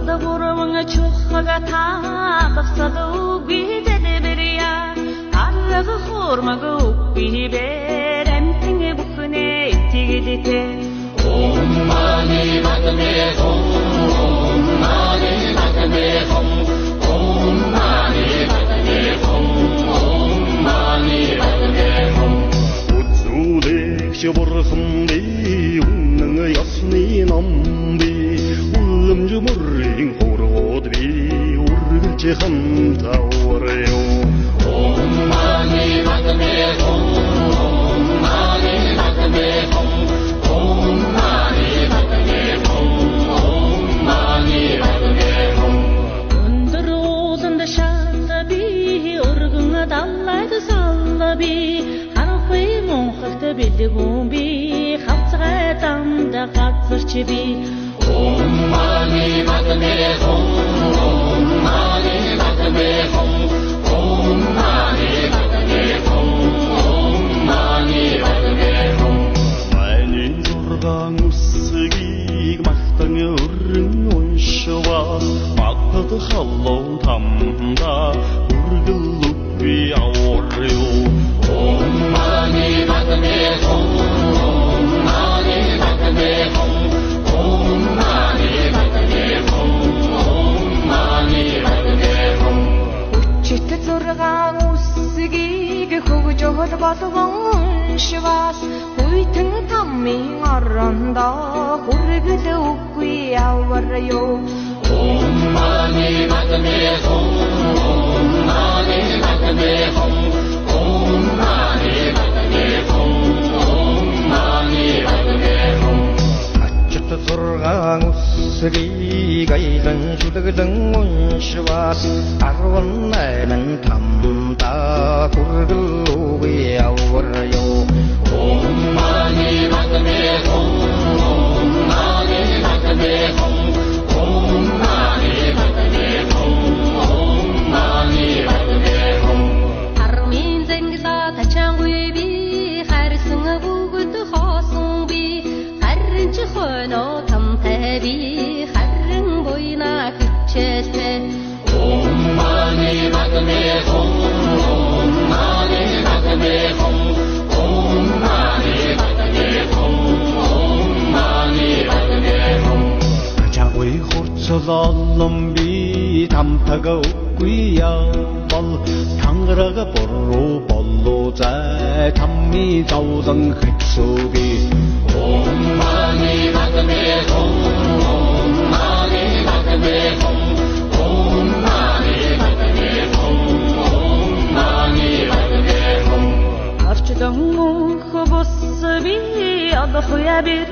Tada gurumuna çuhaga taqsada uqbide deberiya Arlağı xormaga uqbi berem tinge bukne tigidite Mani batme hum mani batme hum mani batme hum mani batme hum Utsudek şabarxımdi unның ясны намби улым жумурин хород би ургылчы хамта орё mani batme hum mani batme hum mani batme hum mani batme hum Undur ozunda şallabi urguna dallaydı sallabi Harfı monqaqda bildi gumbi Xalçığa damda qatsırçıbi mani batme hum mani batme hum mani batme hum mani batme hum Майнин жургаан үсгийг махтан өрн уншва махтад халлоо тамда үргэл үгүй аврё mani batme hum mani batme hum mani batme hum mani batme hum Чит зургаан үсгийг хөгжөөр болгон уншвас Хүйтэн таммын орондоо хүргэл үгүй аварё mani batme hum mani batme hum mani batme hum mani batme hum Ачт зургаан үсгийг айлан шүлэглэн уншвас 18 тамда хүргэл үгүй аварё mani batme hum mani batme hum mani batme hum mani batme hum Армин зэнгла тачангуй би харсан бүгд хоосон би харин ч хойно тамтай би харин буйна хичээсэ mani batme hum mani batme hum mani batme hum mani batme hum Чагой хурцлолон би тамтага үгүй явбал тангарага боруу боллоо зай тамми завлан хэцүүби mani batme hum mani batme hum mani batme hum mani batme hum Арчдан мөнх бос би алхуя bir